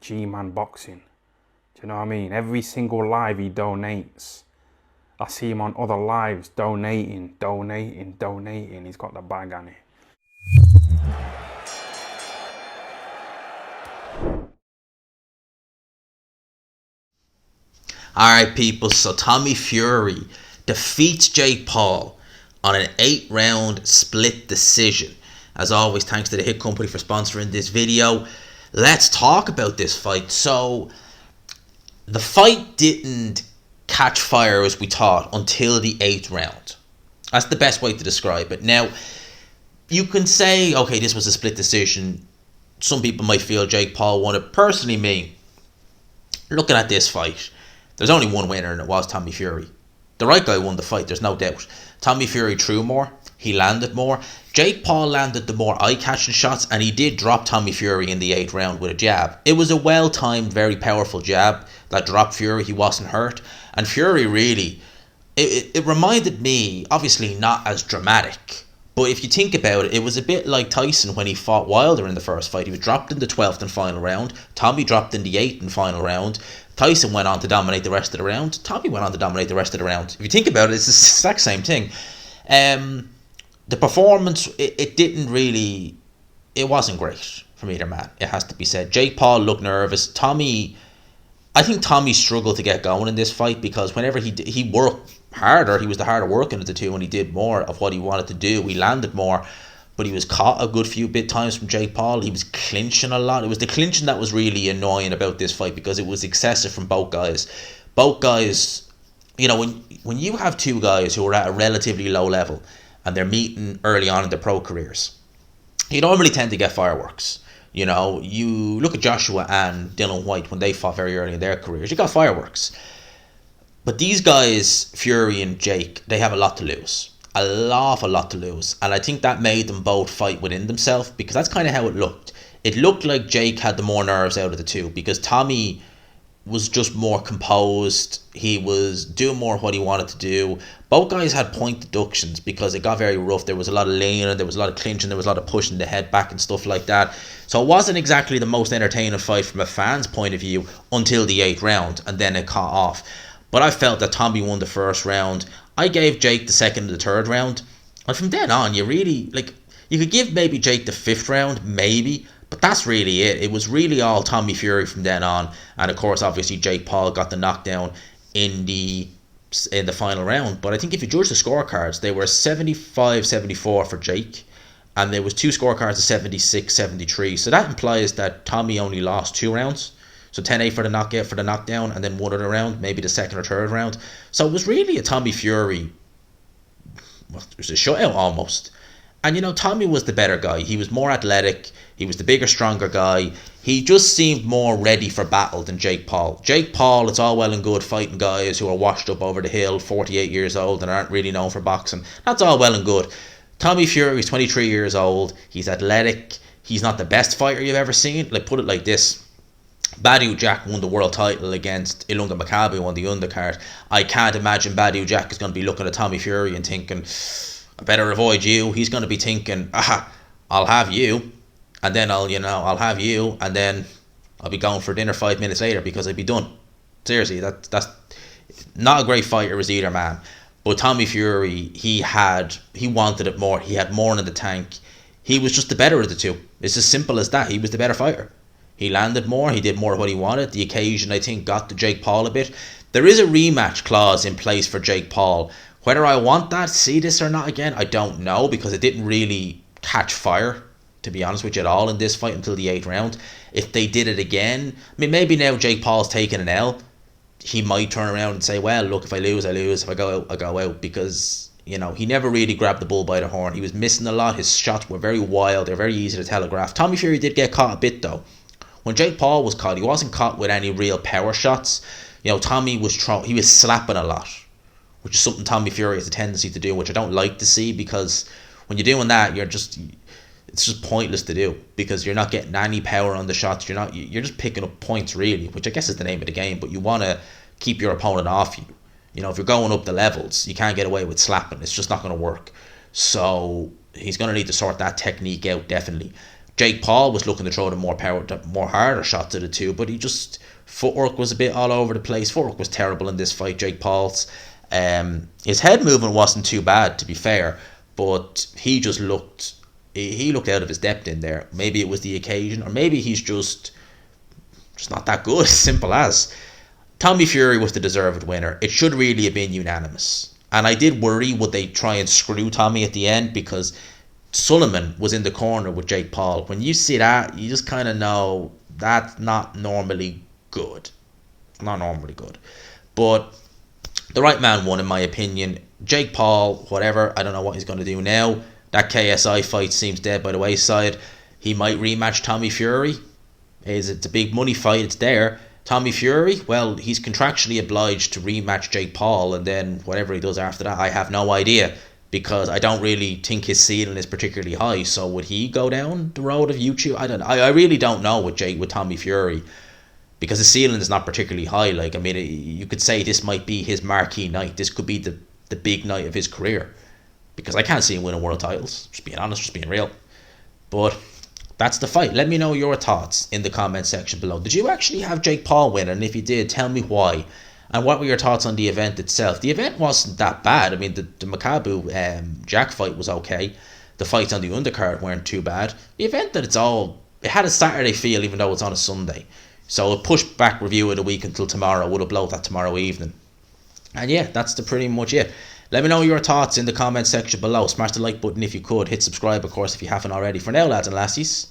G-Man Boxing. Do you know what I mean? Every single live he donates. I see him on other lives donating. He's got the bag on it. Alright, people, so Tommy Fury defeats Jake Paul on an 8-round split decision. As always, thanks to the Hit Company for sponsoring this video. Let's talk about this fight. So, the fight didn't catch fire as we thought until the 8th round. That's the best way to describe it. Now, you can say, okay, this was a split decision. Some people might feel Jake Paul won it. Personally, me, looking at this fight, there's only one winner, and it was Tommy Fury. The right guy won the fight, there's no doubt. Tommy Fury threw more, he landed more. Jake Paul landed the more eye-catching shots, and he did drop Tommy Fury in the 8th round with a jab. It was a well-timed, very powerful jab that dropped Fury. He wasn't hurt. And Fury really, it reminded me, obviously not as dramatic, but if you think about it, it was a bit like Tyson when he fought Wilder in the first fight. He was dropped in the 12th and final round. Tommy dropped in the 8th and final round. Tyson went on to dominate the rest of the round. Tommy went on to dominate the rest of the round. If you think about it, it's the exact same thing. The performance, it didn't really, it wasn't great from either man. It has to be said. Jake Paul looked nervous. I think Tommy struggled to get going in this fight because whenever he worked harder, he was the harder working of the two, and he did more of what he wanted to do. He landed more, but he was caught a good few bit times from Jake Paul. He was clinching a lot. It was the clinching that was really annoying about this fight because it was excessive from both guys. Both guys, you know, when you have two guys who are at a relatively low level and they're meeting early on in their pro careers, you normally tend to get fireworks. You know, you look at Joshua and Dylan White when they fought very early in their careers, you got fireworks. But these guys, Fury and Jake, they have a lot to lose. An awful lot to lose. And I think that made them both fight within themselves because that's kind of how it looked. It looked like Jake had the more nerves out of the two because Tommy was just more composed. He was doing more of what he wanted to do. Both guys had point deductions because it got very rough. There was a lot of leaning, there was a lot of clinching, there was a lot of pushing the head back and stuff like that. So it wasn't exactly the most entertaining fight from a fan's point of view until the 8th round, and then it caught off. But I felt that Tommy won the first round. I gave Jake the 2nd and the 3rd round. And from then on, you could give maybe Jake the 5th round, maybe. But that's really it. It was really all Tommy Fury from then on. And of course, obviously, Jake Paul got the knockdown in the final round. But I think if you judge the scorecards, they were 75-74 for Jake. And there was two scorecards of 76-73. So that implies that Tommy only lost 2 rounds. So 10-8 for the knockout, for the knockdown, and then one other round, maybe the 2nd or 3rd round. So it was really a Tommy Fury, it was a shutout almost. And you know, Tommy was the better guy. He was more athletic. He was the bigger, stronger guy. He just seemed more ready for battle than Jake Paul. Jake Paul, it's all well and good fighting guys who are washed up over the hill, 48 years old, and aren't really known for boxing. That's all well and good. Tommy Fury is 23 years old. He's athletic. He's not the best fighter you've ever seen. Like, put it like this. Badou Jack won the world title against Ilunga Makabu on the undercard. I can't imagine Badou Jack is going to be looking at Tommy Fury and thinking, I better avoid you. He's going to be thinking, I'll have you, and then I'll have you, and then I'll be going for dinner 5 minutes later because I'd be done. Seriously, that's not a great fighter as either man. But Tommy Fury, he wanted it more. He had more in the tank. He was just the better of the two. It's as simple as that. He was the better fighter. He landed more. He did more of what he wanted. The occasion, I think, got to Jake Paul a bit. There is a rematch clause in place for Jake Paul. Whether I want that, see this or not again, I don't know, because it didn't really catch fire, to be honest with you, at all in this fight until the 8th round. If they did it again, I mean, maybe now Jake Paul's taking an L, he might turn around and say, well, look, if I lose, I lose. If I go out, I go out, because, you know, he never really grabbed the bull by the horn. He was missing a lot. His shots were very wild. They're very easy to telegraph. Tommy Fury did get caught a bit, though. When Jake Paul was caught, he wasn't caught with any real power shots. You know, Tommy was he was slapping a lot, which is something Tommy Fury has a tendency to do, which I don't like to see, because when you're doing that, it's just pointless to do, because you're not getting any power on the shots. You're just picking up points, really, which I guess is the name of the game. But you want to keep your opponent off you. You know, if you're going up the levels, you can't get away with slapping. It's just not going to work. So he's going to need to sort that technique out, definitely. Jake Paul was looking to throw the more harder shot to the two, but he just, footwork was a bit all over the place. Footwork was terrible in this fight, Jake Paul's. His head movement wasn't too bad, to be fair, but he just looked out of his depth in there. Maybe it was the occasion, or maybe he's just not that good. Simple as. Tommy Fury was the deserved winner. It should really have been unanimous. And I did worry, would they try and screw Tommy at the end, because Sullivan was in the corner with Jake Paul. When you see that, you just kind of know that's not normally good. Not normally good. But the right man won, in my opinion. Jake Paul, whatever, I don't know what he's going to do now. That KSI fight seems dead by the wayside. He might rematch Tommy Fury. It's a big money fight, it's there. Tommy Fury, well, he's contractually obliged to rematch Jake Paul, and then whatever he does after that, I have no idea, because I don't really think his ceiling is particularly high. So would he go down the road of YouTube? I really don't know with Tommy Fury, because the ceiling is not particularly high. Like, I mean, you could say this might be his marquee night. This could be the big night of his career, because I can't see him winning world titles. Just being honest, just being real. But that's the fight. Let me know your thoughts in the comment section below. Did you actually have Jake Paul win? And if you did, tell me why. And what were your thoughts on the event itself? The event wasn't that bad. I mean, the Makabu Jack fight was okay. The fights on the undercard weren't too bad. The event it had a Saturday feel, even though it's on a Sunday. So a push back review of the week until tomorrow. Would upload that tomorrow evening. And yeah, that's pretty much it. Let me know your thoughts in the comment section below. Smash the like button if you could. Hit subscribe, of course, if you haven't already. For now, lads and lassies,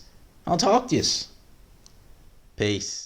I'll talk to you. Peace.